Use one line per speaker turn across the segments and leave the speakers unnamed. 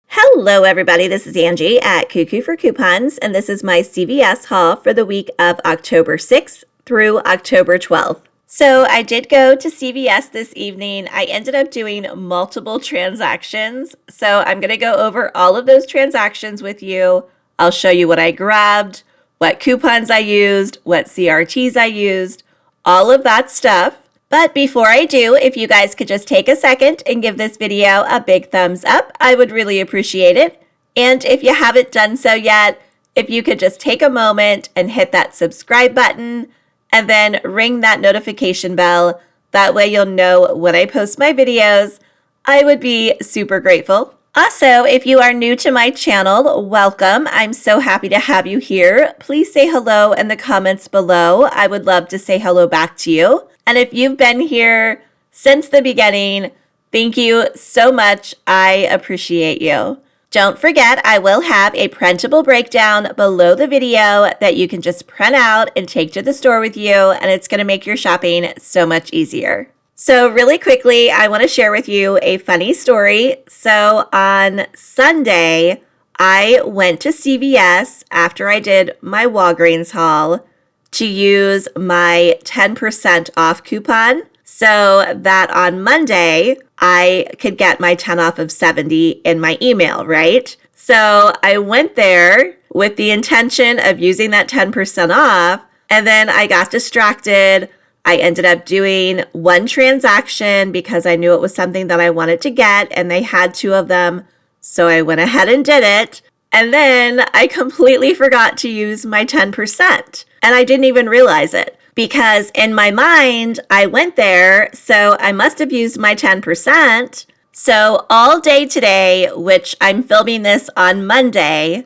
Hello everybody, this is Angie at Cuckoo for Coupons, and this is my CVS haul for the week of October 6th through October 12th. So I did go to CVS this evening. I ended up doing multiple transactions, so I'm going to go over all of those transactions with you. I'll show you what I grabbed, what coupons I used, what CRTs I used, all of that stuff. But before I do, if you guys could just take a second and give this video a big thumbs up, I would really appreciate it. And if you haven't done so yet, if you could just take a moment and hit that subscribe button and then ring that notification bell. That way you'll know when I post my videos. I would be super grateful. Also, if you are new to my channel, welcome. I'm so happy to have you here. Please say hello in the comments below. I would love to say hello back to you. And if you've been here since the beginning, thank you so much. I appreciate you. Don't forget, I will have a printable breakdown below the video that you can just print out and take to the store with you, and it's going to make your shopping so much easier. So really quickly, I want to share with you a funny story. So on Sunday, I went to CVS after I did my Walgreens haul to use my 10% off coupon so that on Monday I could get my 10 off of 70 in my email, right? So I went there with the intention of using that 10% off, and then I got distracted. I ended up doing one transaction because I knew it was something that I wanted to get, and they had two of them, so I went ahead and did it. And then I completely forgot to use my 10%. And I didn't even realize it because in my mind, I went there, so I must have used my 10%. So all day today, which I'm filming this on Monday,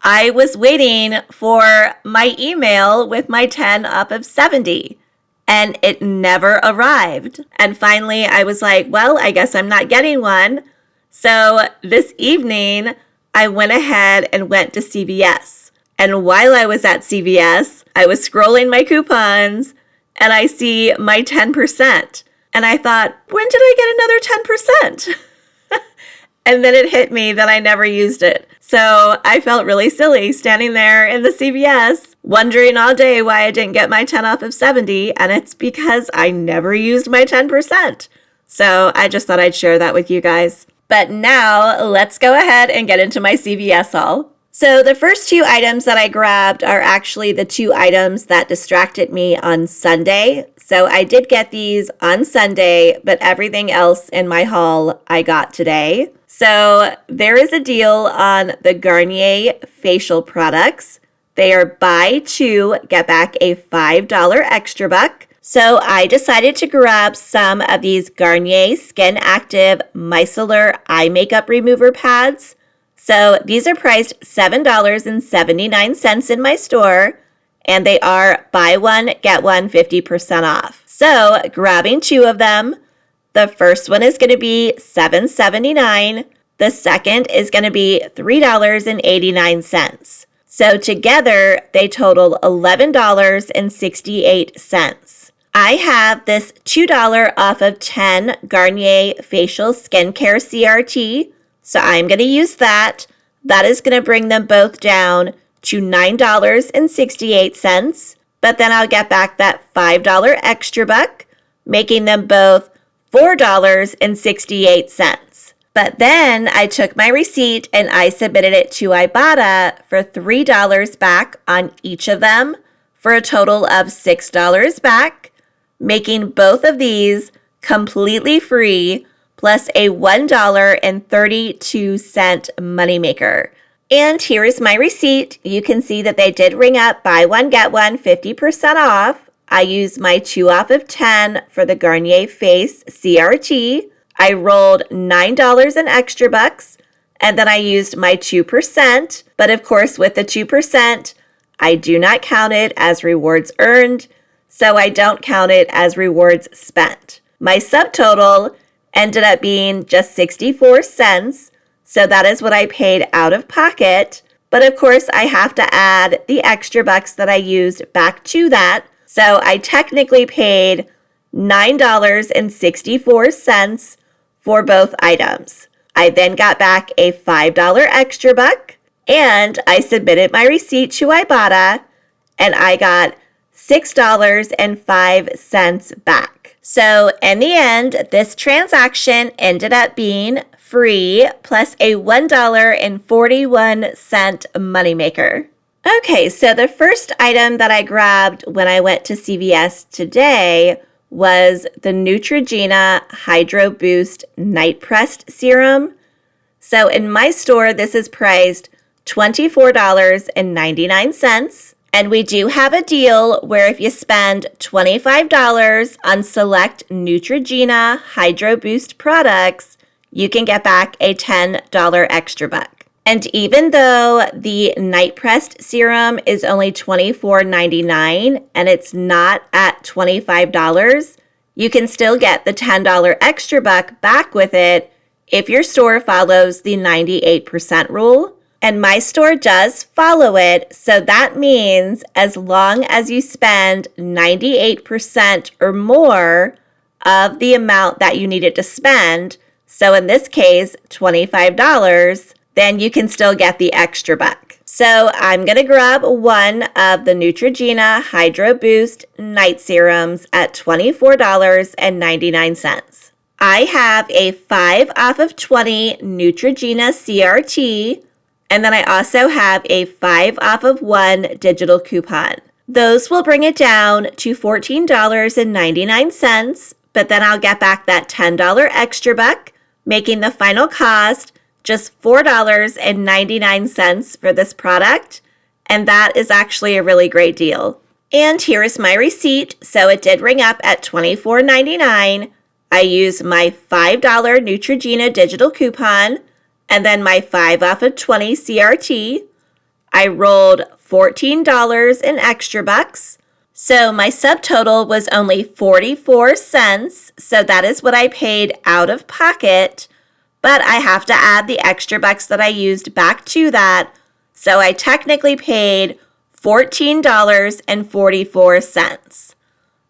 I was waiting for my email with my 10 off of 70. And it never arrived. And finally, I was like, well, I guess I'm not getting one. So this evening, I went ahead and went to CVS. And while I was at CVS, I was scrolling my coupons and I see my 10%. And I thought, when did I get another 10%? And then it hit me that I never used it. So I felt really silly standing there in the CVS, wondering all day why I didn't get my 10 off of 70. And it's because I never used my 10%. So I just thought I'd share that with you guys. But now let's go ahead and get into my CVS haul. So the first two items that I grabbed are actually the two items that distracted me on Sunday. So I did get these on Sunday, but everything else in my haul I got today. So there is a deal on the Garnier facial products. They are buy two, get back a $5 extra buck. So I decided to grab some of these Garnier Skin Active Micellar Eye Makeup Remover Pads. So these are priced $7.79 in my store, and they are buy one, get one 50% off. So grabbing two of them, the first one is going to be $7.79. The second is going to be $3.89. So together, they total $11.68. I have this $2 off of 10 Garnier Facial Skincare CRT, so I'm going to use that. That is going to bring them both down to $9.68, but then I'll get back that $5 extra buck, making them both $4.68. But then I took my receipt and I submitted it to Ibotta for $3 back on each of them for a total of $6 back, making both of these completely free plus a $1.32 moneymaker. And here is my receipt. You can see that they did ring up buy one, get one 50% off. I used my 2 off of 10 for the Garnier Face CRT. I rolled $9 in extra bucks, and then I used my 2%. But of course, with the 2%, I do not count it as rewards earned, so I don't count it as rewards spent. My subtotal ended up being just 64 cents, so that is what I paid out of pocket. But of course, I have to add the extra bucks that I used back to that. So I technically paid $9.64 for both items. I then got back a $5 extra buck, and I submitted my receipt to Ibotta, and I got $6.05 back. So in the end, this transaction ended up being free plus a $1.41 moneymaker. Okay, so the first item that I grabbed when I went to CVS today was the Neutrogena Hydro Boost Night Pressed Serum. So in my store, this is priced $24.99. And we do have a deal where if you spend $25 on select Neutrogena Hydro Boost products, you can get back a $10 extra buck. And even though the night pressed serum is only $24.99 and it's not at $25, you can still get the $10 extra buck back with it if your store follows the 98% rule. And my store does follow it, so that means as long as you spend 98% or more of the amount that you needed to spend, so in this case, $25, then you can still get the extra buck. So I'm going to grab one of the Neutrogena Hydro Boost Night Serums at $24.99. I have a 5 off of 20 Neutrogena CRT, and then I also have a 5 off of 1 digital coupon. Those will bring it down to $14.99, but then I'll get back that $10 extra buck, making the final cost just $4.99 for this product, and that is actually a really great deal. And here is my receipt, so it did ring up at $24.99. I used my $5 Neutrogena digital coupon, and then my 5 off of 20 CRT. I rolled $14 in extra bucks. So my subtotal was only 44 cents. So that is what I paid out of pocket. But I have to add the extra bucks that I used back to that. So I technically paid $14.44.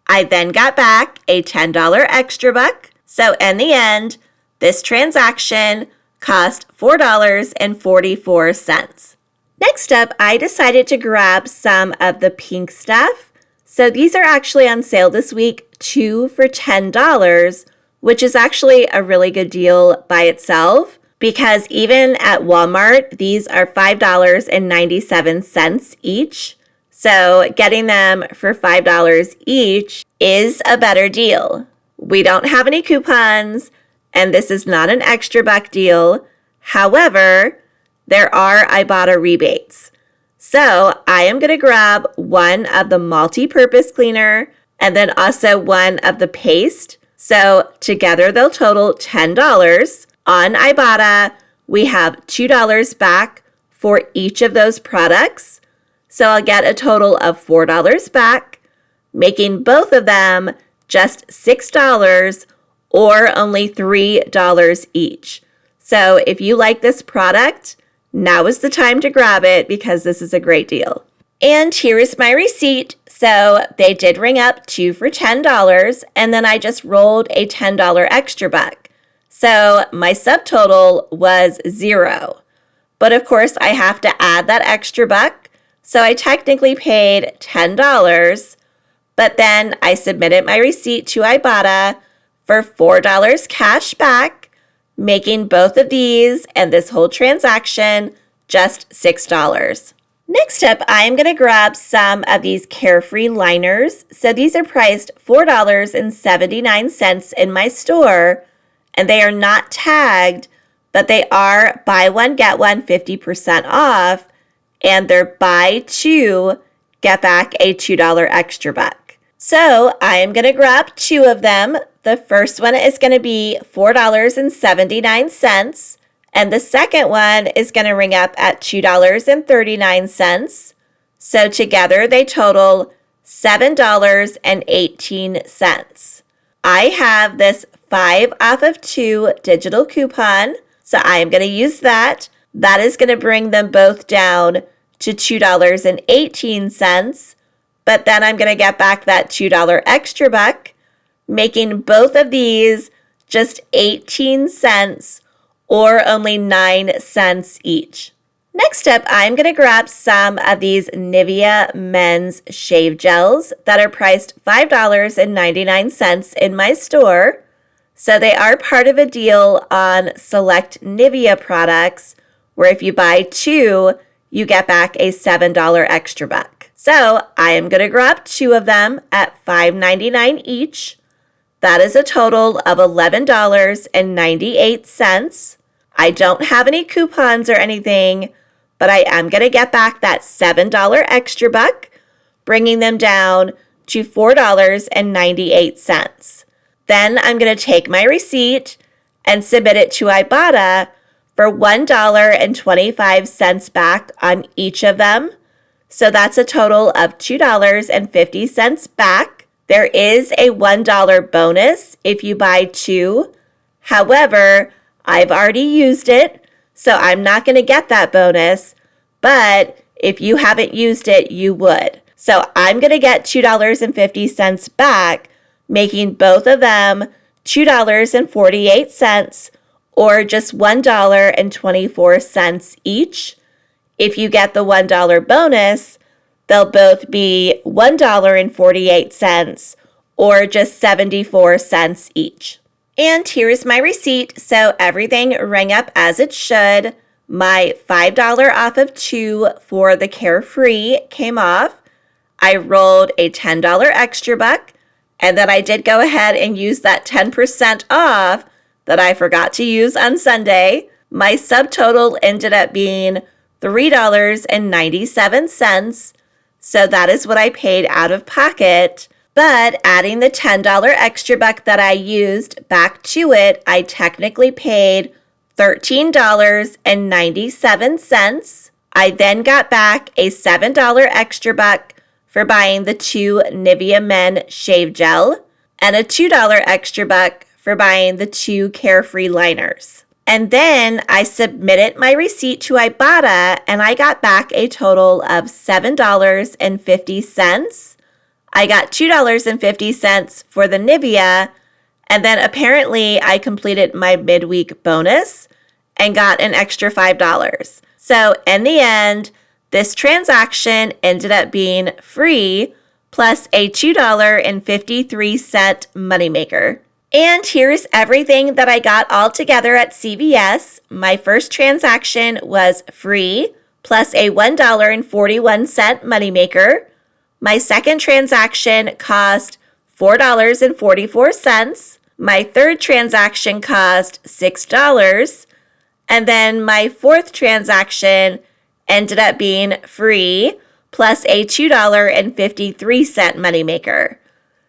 I then got back a $10 extra buck. So in the end, this transaction cost $4.44. Next up, I decided to grab some of the pink stuff. So these are actually on sale this week, 2 for $10, which is actually a really good deal by itself because even at Walmart, these are $5.97 each. So getting them for $5 each is a better deal. We don't have any coupons, and this is not an extra buck deal. However, there are Ibotta rebates. So I am going to grab one of the multi-purpose cleaner and then also one of the paste. So together they'll total $10. On Ibotta, we have $2 back for each of those products. So I'll get a total of $4 back, making both of them just $6 or only $3 each. So if you like this product, now is the time to grab it because this is a great deal. And here is my receipt. So they did ring up 2 for $10, and then I just rolled a $10 extra buck. So my subtotal was 0. But of course, I have to add that extra buck. So I technically paid $10, but then I submitted my receipt to Ibotta for $4 cash back, making both of these and this whole transaction just $6. Next up, I am going to grab some of these Carefree liners. So these are priced $4.79 in my store, and they are not tagged, but they are buy one, get one 50% off, and they're buy two, get back a $2 extra buck. So I am going to grab 2 of them. The first one is going to be $4.79, and the second one is going to ring up at $2.39. So together they total $7.18. I have this 5 off of 2 digital coupon, so I am going to use that. That is going to bring them both down to $2.18, but then I'm going to get back that $2 extra buck, making both of these just 18 cents or only 9 cents each. Next up, I'm going to grab some of these Nivea men's shave gels that are priced $5.99 in my store. So they are part of a deal on select Nivea products where if you buy 2, you get back a $7 extra buck. So I am going to grab 2 of them at $5.99 each. That is a total of $11.98. I don't have any coupons or anything, but I am going to get back that $7 extra buck, bringing them down to $4.98. Then I'm going to take my receipt and submit it to Ibotta for $1.25 back on each of them. So that's a total of $2.50 back. There is a $1 bonus if you buy 2. However, I've already used it, so I'm not going to get that bonus, but if you haven't used it, you would. So I'm going to get $2.50 back, making both of them $2.48 or just $1.24 each. If you get the $1 bonus, they'll both be $1.48 or just 74 cents each. And here's my receipt, so everything rang up as it should. My $5 off of 2 for the Carefree came off. I rolled a $10 extra buck, and then I did go ahead and use that 10% off that I forgot to use on Sunday. My subtotal ended up being $3.97, so that is what I paid out of pocket. But adding the $10 extra buck that I used back to it, I technically paid $13.97. I then got back a $7 extra buck for buying the 2 Nivea Men Shave Gel and a $2 extra buck for buying the 2 Carefree liners. And then I submitted my receipt to Ibotta and I got back a total of $7.50. I got $2.50 for the Nivea, and then apparently I completed my midweek bonus and got an extra $5. So in the end, this transaction ended up being free plus a $2.53 moneymaker. And here's everything that I got all together at CVS. My first transaction was free plus a $1.41 moneymaker. My second transaction cost $4.44. My third transaction cost $6. And then my fourth transaction ended up being free plus a $2.53 moneymaker.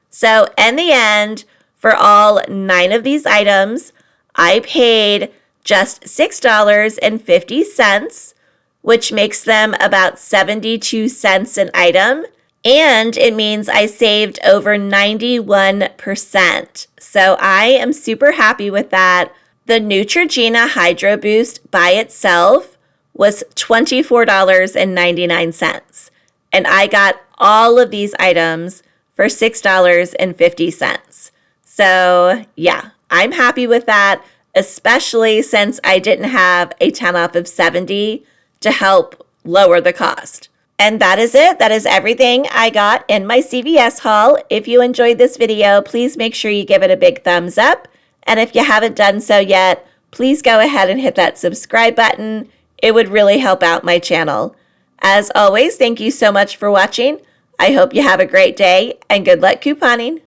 So in the end, for all 9 of these items, I paid just $6.50, which makes them about 72 cents an item. And it means I saved over 91%. So I am super happy with that. The Neutrogena Hydro Boost by itself was $24.99. And I got all of these items for $6.50. So yeah, I'm happy with that, especially since I didn't have a 10 off of 70 to help lower the cost. And that is it. That is everything I got in my CVS haul. If you enjoyed this video, please make sure you give it a big thumbs up. And if you haven't done so yet, please go ahead and hit that subscribe button. It would really help out my channel. As always, thank you so much for watching. I hope you have a great day and good luck couponing.